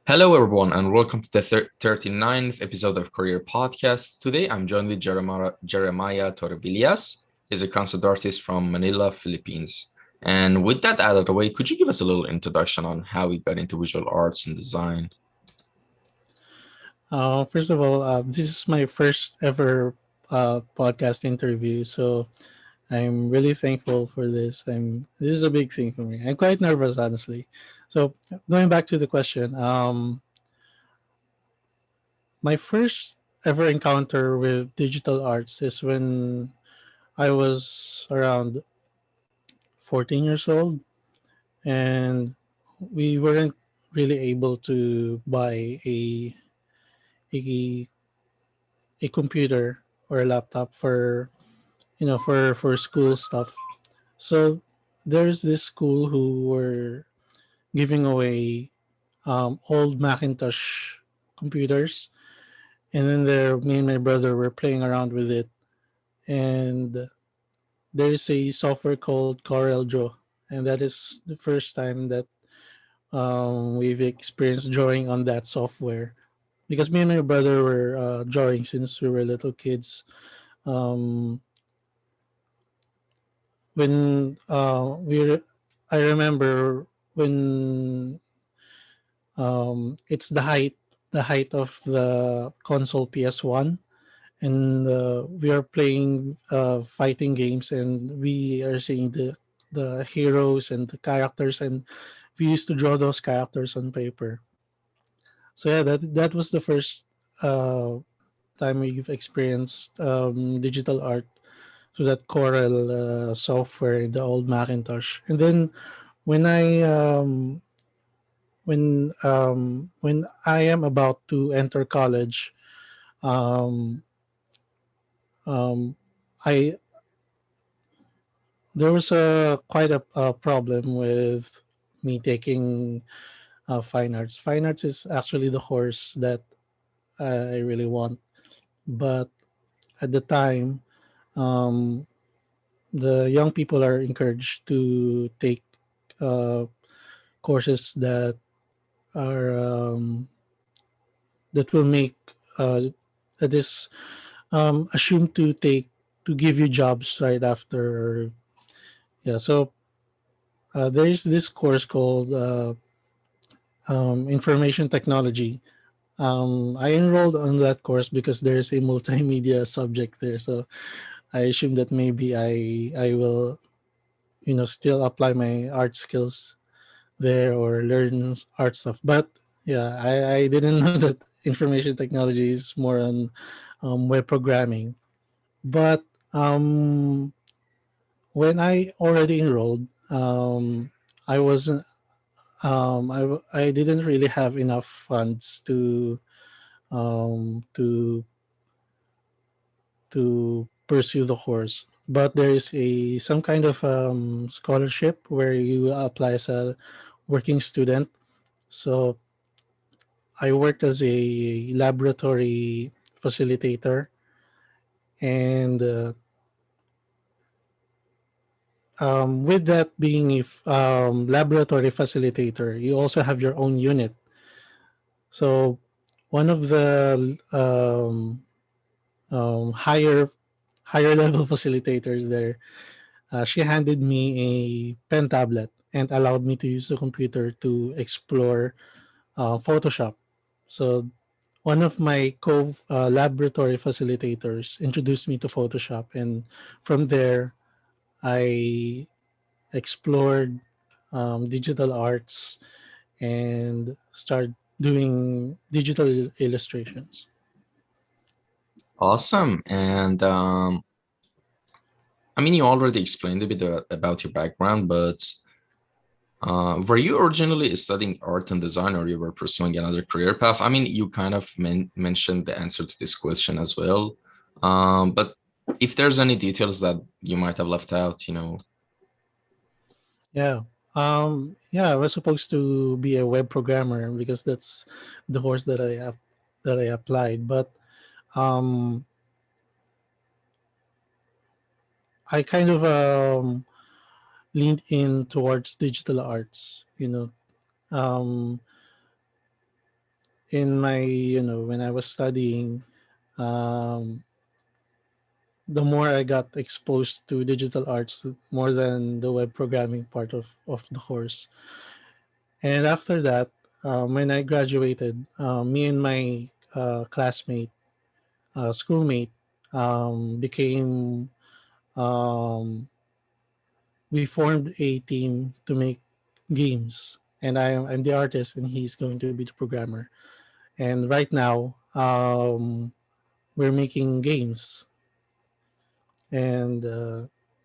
Hello, everyone, and welcome to the 39th episode of Kouryer Podcast. Today, I'm joined with Jeremiah Torrevillas. He's a concept artist from Manilla, Philippines. And with that out of the way, could you give us a little introduction on how we got into visual arts and design? First of all, this is my first ever podcast interview, so I'm really thankful for this. This is a big thing for me. I'm quite nervous, honestly. So going back to the question, my first ever encounter with digital arts is when I was around 14 years old, and we weren't really able to buy a a computer or a laptop for for school stuff. So there's this school who were giving away old Macintosh computers, and then me and my brother were playing around with it, and there's a software called Corel, and that is the first time that we've experienced drawing on that software because me and my brother were drawing since we were little kids. Um, when I remember when it's the height of the console PS1, and we are playing fighting games, and we are seeing the heroes and the characters, and we used to draw those characters on paper. So yeah, that was the first uh, time we've experienced digital art through that Corel software in the old Macintosh. And then when I when I am about to enter college, um, um, I there was a problem with me taking fine arts. Fine arts is actually the course that I really want, but at the time, um, the young people are encouraged to take uh, courses are that will make that is assumed to give you jobs right after. Yeah, so there is this course called information technology. I enrolled on that course because there's a multimedia subject there, so I assume that maybe I will still apply my art skills there or learn art stuff. But yeah, I didn't know that information technology is more on web programming. But um, when I already enrolled, I wasn't. I didn't really have enough funds um, to to pursue the course. But there is a some kind of scholarship where you apply as a working student. So I worked as a laboratory facilitator, and with that being a laboratory facilitator, you also have your own unit. So one of the higher level facilitators there, she handed me a pen tablet and allowed me to use the computer to explore Photoshop. So one of my laboratory facilitators introduced me to Photoshop, and from there I explored digital arts and started doing digital illustrations. Awesome. And I mean, you already explained a bit about your background, but were you originally studying art and design, or you were pursuing another career path? I mean, you kind of mentioned the answer to this question as well. But if there's any details that you might have left out, Yeah. Yeah, I was supposed to be a web programmer because that's the course that I applied, but um I kind of leaned in towards digital arts. Um in my, when I was studying, um, the more I got exposed to digital arts, more than the web programming part of the course. And after that, when I graduated, me and my classmate, schoolmate, became, um, we formed a team to make games. And I'm the artist, and he's going to be the programmer. And right now, we're making games, and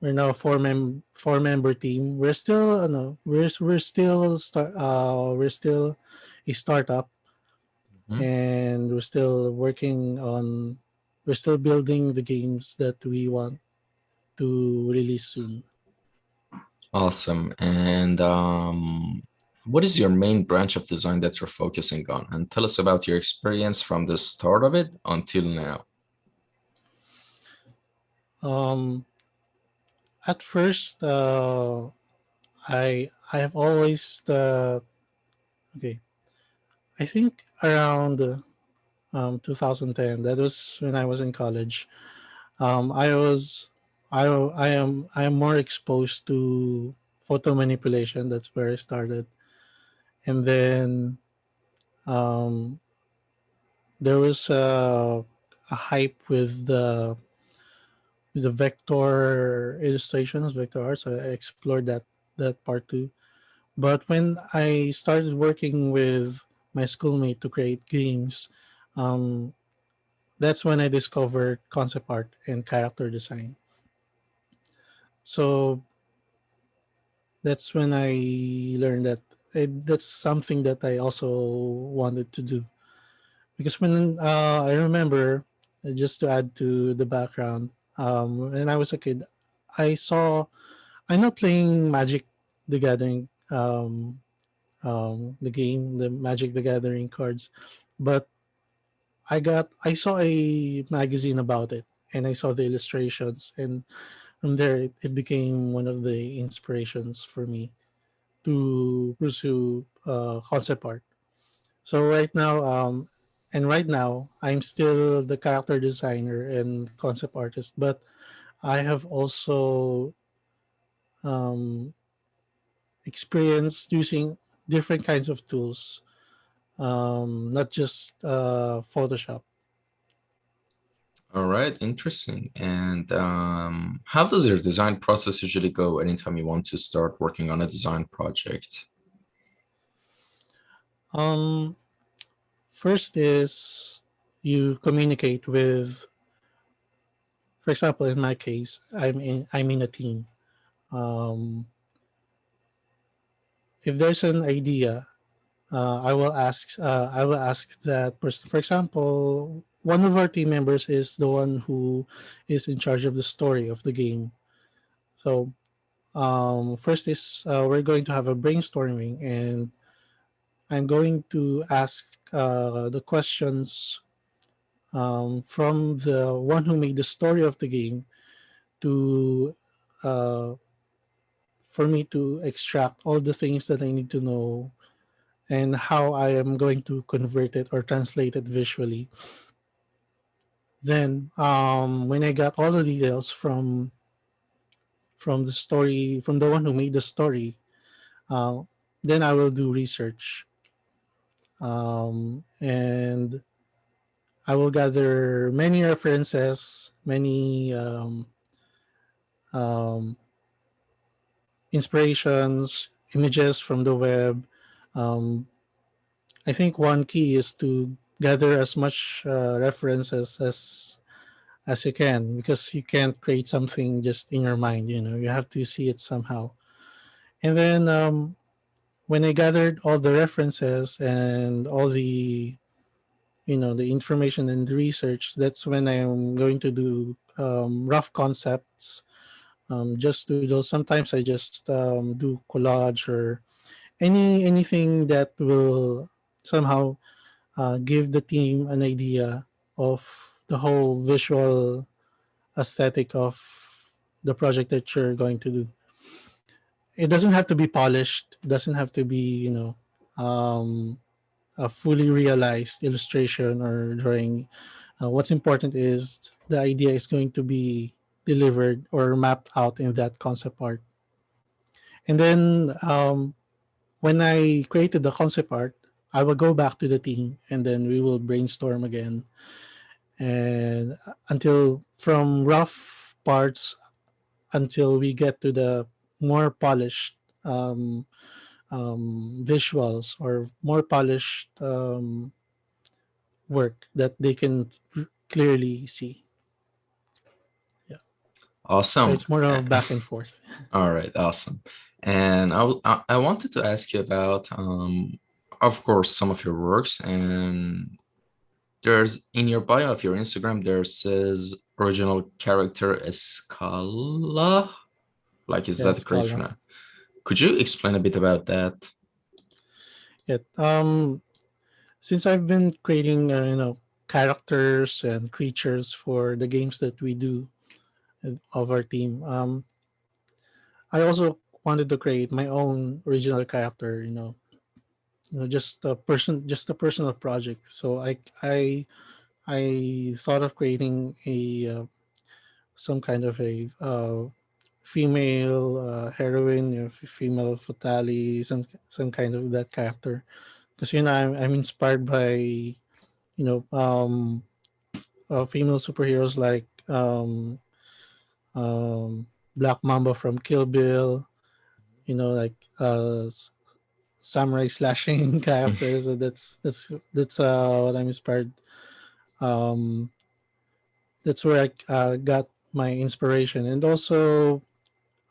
we're now a four member team. We're still, no, we're still a startup, Mhm. and we're still building the games that we want to release soon. Awesome. And what is your main branch of design that you're focusing on? And tell us about your experience from the start of it until now. Um, at first, I have always, okay. I think around 2010. That was when I was in college. I was I am more exposed to photo manipulation. That's where I started, and then um, there was a hype with the vector illustrations, vector art. So I explored that part too. But when I started working with my schoolmate to create games, um, that's when I discovered concept art and character design. So that's when I learned that that's something that I also wanted to do. Because when I remember, just to add to the background, when I was a kid, I saw I know playing Magic the Gathering, the game, the Magic the Gathering cards, but I saw a magazine about it, and I saw the illustrations, and from there it became one of the inspirations for me to pursue concept art. So right now I'm still the character designer and concept artist, but I have also um, experienced using different kinds of tools, not just Photoshop. All right, interesting. And how does your design process usually go anytime you want to start working on a design project? Um, First is you communicate with, for example, in my case, I'm in a team. Um, if there's an idea, I will ask that person. For example, one of our team members is the one who is in charge of the story of the game. So first is we're going to have a brainstorming, and I'm going to ask the questions from the one who made the story of the game to uh, for me to extract all the things that I need to know and how I am going to convert it or translate it visually. Then, when I got all the details from the story from the one who made the story, uh, then I will do research, and I will gather many references, many um, inspirations, images from the web. Um, I think one key is to gather as much references as you can, because you can't create something just in your mind. You have to see it somehow. And then when I gathered all the references and all the information and the research, that's when I'm going to do rough concepts. Just do those. Sometimes I just do collage or anything that will somehow give the team an idea of the whole visual aesthetic of the project that you're going to do. It doesn't have to be polished. It doesn't have to be, um, a fully realized illustration or drawing. What's important is the idea is going to be delivered or mapped out in that concept art. And then when I created the concept art, I will go back to the team and then we will brainstorm again. And until from rough parts until we get to the more polished visuals or more polished work that they can clearly see. Yeah. So Awesome. it's more of back and forth. All right, awesome. And I wanted to ask you about, of course, some of your works. And there's in your bio of your Instagram, there says original character Escala. Like, is Yeah, that correct for Scala. now? Could you explain a bit about that? Yeah. Since I've been creating, characters and creatures for the games that we do of our team, I also wanted to create my own original character. Just a personal project. So I thought of creating a some kind of a female heroine, female fatale, some kind of that character. Because I'm inspired by female superheroes like um, Black Mamba from Kill Bill. Like samurai slashing characters. So that's what I'm inspired. Um, that's where I got my inspiration, and also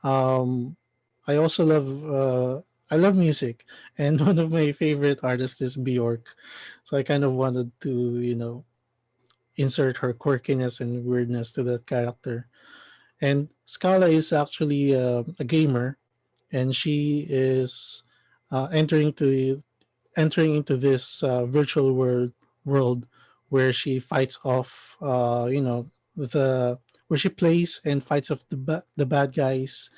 um, I also love music, and one of my favorite artists is Bjork. So I kind of wanted to insert her quirkiness and weirdness to that character. And Scala is actually a gamer, and she is uh, entering to entering into this virtual world where she fights off the where she plays and fights off the bad guys,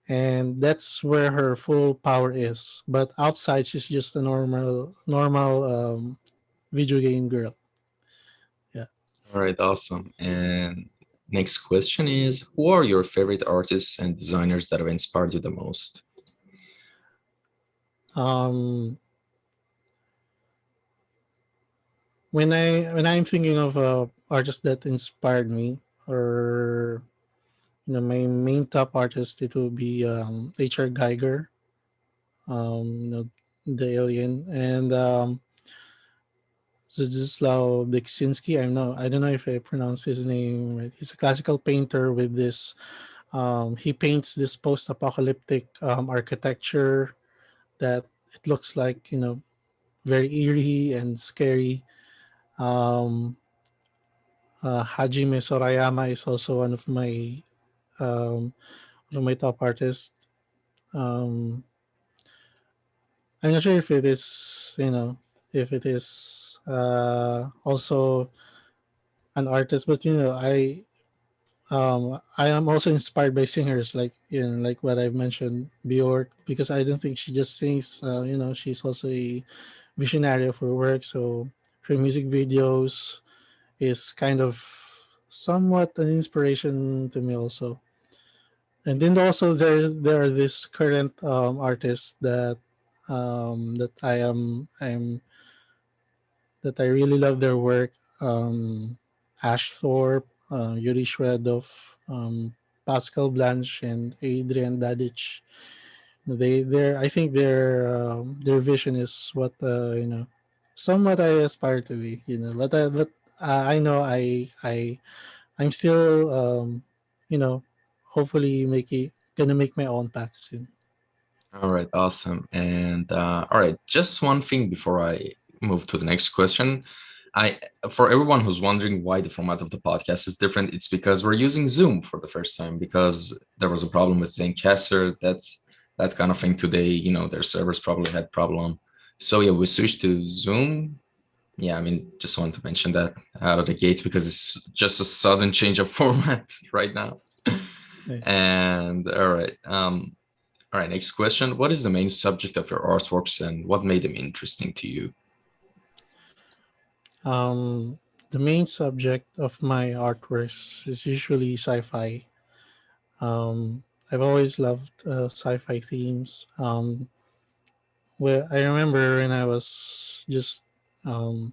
and that's where her full power is. But outside, she's just a normal video game girl. Yeah. All right, awesome. And next question is, who are your favorite artists and designers that have inspired you the most? Um, when I'm thinking of artists that inspired me, or my main top artist, it will be H.R. Geiger, the alien, and Zdzislaw Beksinski. I don't know if I pronounce his name right. He's a classical painter with this. He paints this post-apocalyptic architecture that it looks like very eerie and scary. Um, Hajime Sorayama is also um, one of my top artists. Um, I'm not sure if it is, if it is also an artist, but I am also inspired by singers like like what I've mentioned, Bjork, because I don't think she just sings. She's also a visionary of her work. So her music videos is kind of somewhat an inspiration to me also. And then also there are this current artists that I'm that I really love their work. Ash Thorpe, Yuri Shredov, Pascal Blanche, and Adrian Dadic. I think their vision is what somewhat I aspire to be. I know I'm still you know hopefully gonna make my own path soon. All right, awesome. And all right, just one thing before I move to the next question. I For everyone who's wondering why the format of the podcast is different, it's because we're using Zoom for the first time because there was a problem with Zencaster. That's that kind of thing today. Their servers probably had problem. So yeah, we switched to Zoom. Yeah, I mean, just want to mention that out of the gate because it's just a sudden change of format right now. Nice. And all right, next question. What is the main subject of your artworks and what made them interesting to you? Um, the main subject of my artworks is usually sci-fi. I've always loved sci-fi themes. Well, I remember when I was a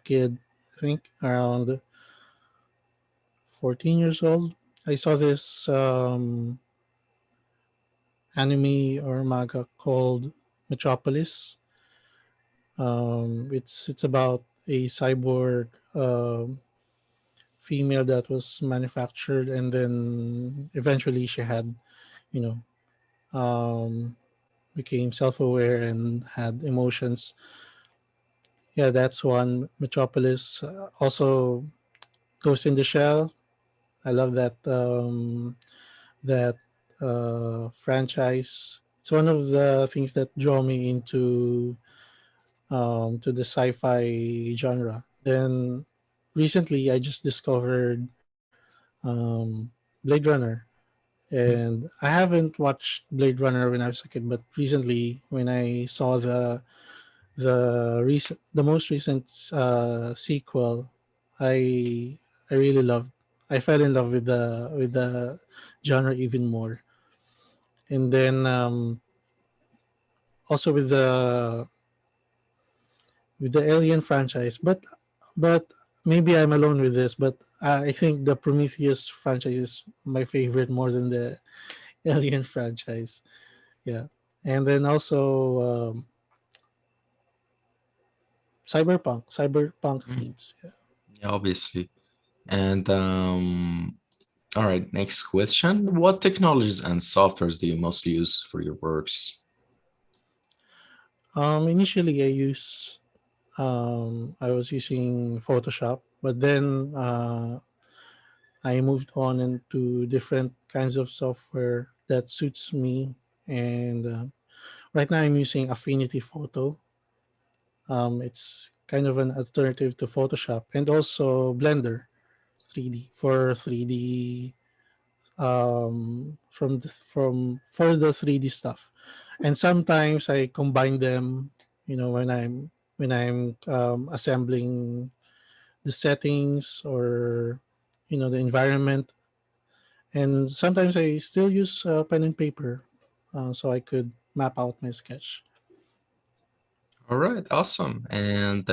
kid, I think around 14 years old, I saw this anime or manga called Metropolis. It's about a cyborg female that was manufactured, and then eventually she had, you know, became self-aware and had emotions. Yeah, that's one. Metropolis. Also, Ghost in the Shell. I love that franchise. It's one of the things that draw me into to the sci-fi genre. Then recently, I just discovered Blade Runner, and I haven't watched Blade Runner when I was a kid, but recently, when I saw the most recent sequel, I I really loved. I fell in love with the genre even more, and then also with the Alien franchise. But maybe I'm alone with this. But I think the Prometheus franchise is my favorite more than the Alien franchise. Yeah, and then also cyberpunk Mm, themes. Yeah. yeah, obviously. And all right, next question. What technologies and softwares do you mostly use for your works? Initially, I was using Photoshop, but then I moved on into different kinds of software that suits me. And right now, I'm using Affinity Photo. It's kind of an alternative to Photoshop, and also Blender 3D for 3D from for the 3D stuff. And sometimes I combine them, when I'm assembling the settings or the environment. And sometimes I still use pen and paper, so I could map out my sketch. All right, awesome. And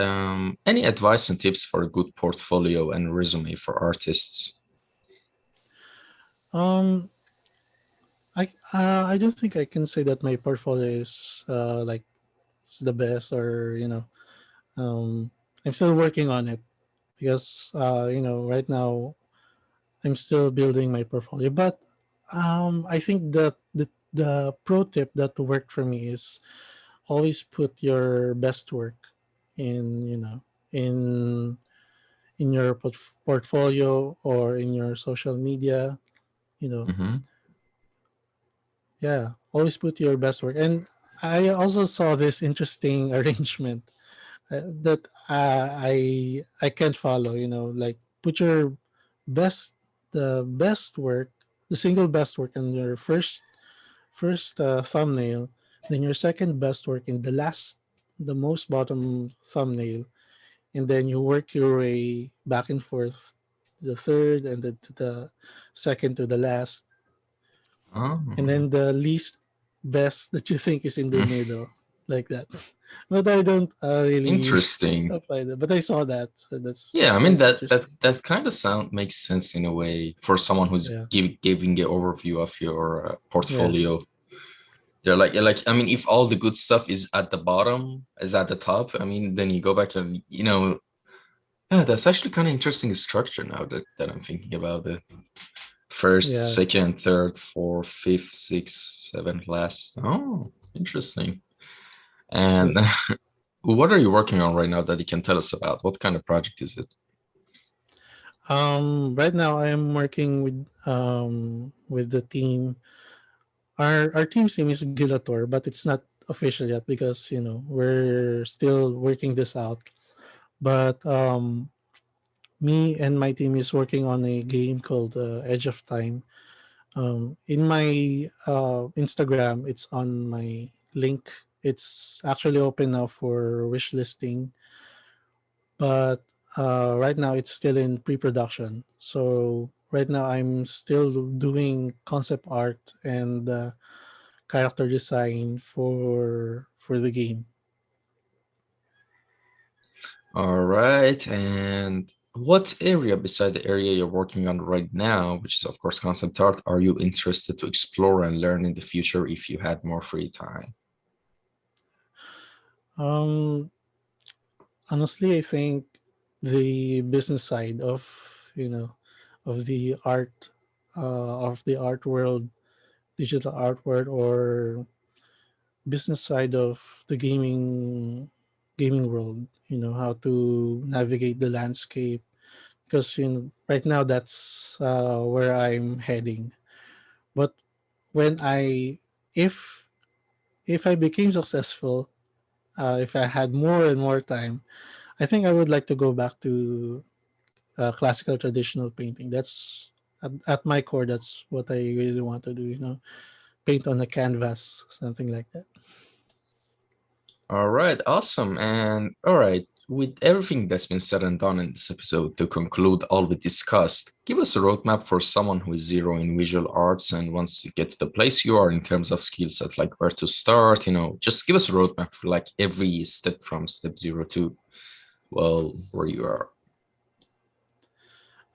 any advice and tips for a good portfolio and resume for artists? um I don't think I can say that my portfolio is like it's the best, or um I'm still working on it, because right now I'm still building my portfolio. But I think that the pro tip that worked for me is always put your best work in you know in your portfolio or in your social media. you know Hmm. yeah, always put your best work. And I also saw this interesting arrangement that I can't follow. Like, put your best the best work, the single best work in your first thumbnail, then your second best work in the most bottom thumbnail, and then you work your way back and forth, the third and the second to the last, and Oh, then the least best that you think is in the middle, like that. But I don't really interesting. apply that. But I saw that, so Yeah, that's I mean quite that interesting. kind of sound makes sense in a way for someone who's Yeah, giving an overview of your yeah, portfolio. They're like, I mean, if all the good stuff is at the bottom, is at the top, I mean, then you go back and yeah, that's actually kind of interesting structure now that I'm thinking about it. First, yeah. second, third, fourth, fifth, sixth, seventh, last. Oh, interesting. And Yes. what are you working on right now that you can tell us about? What kind of project is it? Right now I am working with the team. Our team's name is Gilator, but it's not official yet because we're still working this out. But me and my team is working on a game called Edge of Time. In my Instagram, it's on my link. It's actually open now for wish listing. but right now it's still in pre-production. So right now I'm still doing concept art and character design for the game. All right. And what area beside the area you're working on right now, which is of course concept art, are you interested to explore and learn in the future if you had more free time? Um, Honestly, I think the business side of you know of the art world, digital art world, or business side of the gaming world. How to navigate the landscape, because right now that's where I'm heading. But when I if I became successful, if I had more and more time, I think I would like to go back to classical traditional painting. That's at my core. That's what I really want to do. Paint on a canvas, something like that. All right, awesome. And all right, with everything that's been said and done in this episode, to conclude all we discussed, give us a roadmap for someone who is zero in visual arts and wants to get to the place you are in terms of skill set, like where to start, just give us a roadmap for like every step from step zero to, well, where you are.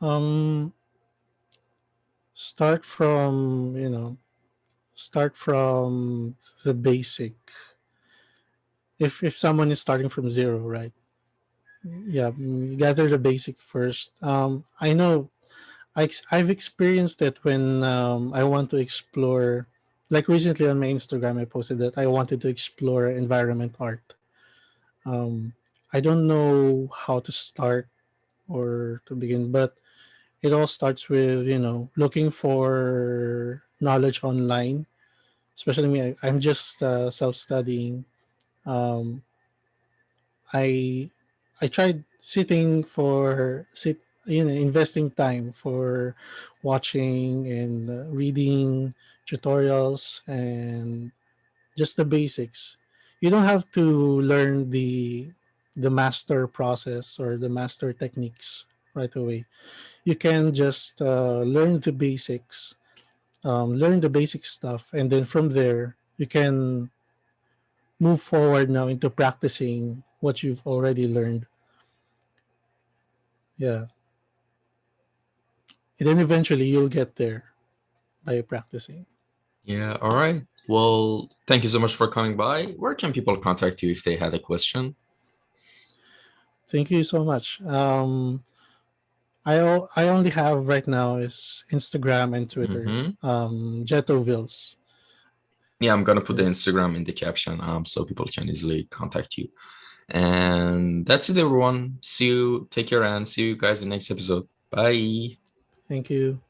Um, start from start from the basic. If someone is starting from zero, right? Yeah, gather the basic first. I know I've experienced it when I want to explore. Like recently on my Instagram, I posted that I wanted to explore environment art. Um, I don't know how to start or to begin, but it all starts with looking for knowledge online. Especially me, I'm just self-studying. Um, I I tried investing time for watching and reading tutorials and just the basics. You don't have to learn the master process or the master techniques right away. You can just learn the basic stuff, and then from there you can move forward now into practicing what you've already learned. Yeah, and then eventually you'll get there by practicing. Yeah, all right. Well, thank you so much for coming by. Where can people contact you if they had a question? Thank you so much. I only have right now is Instagram and Twitter. Mm-hmm. Jetovils. Yeah, I'm gonna put the Yeah. Instagram in the caption, so people can easily contact you. And that's it, everyone. See you. Take care and see you guys in the next episode. Bye. Thank you.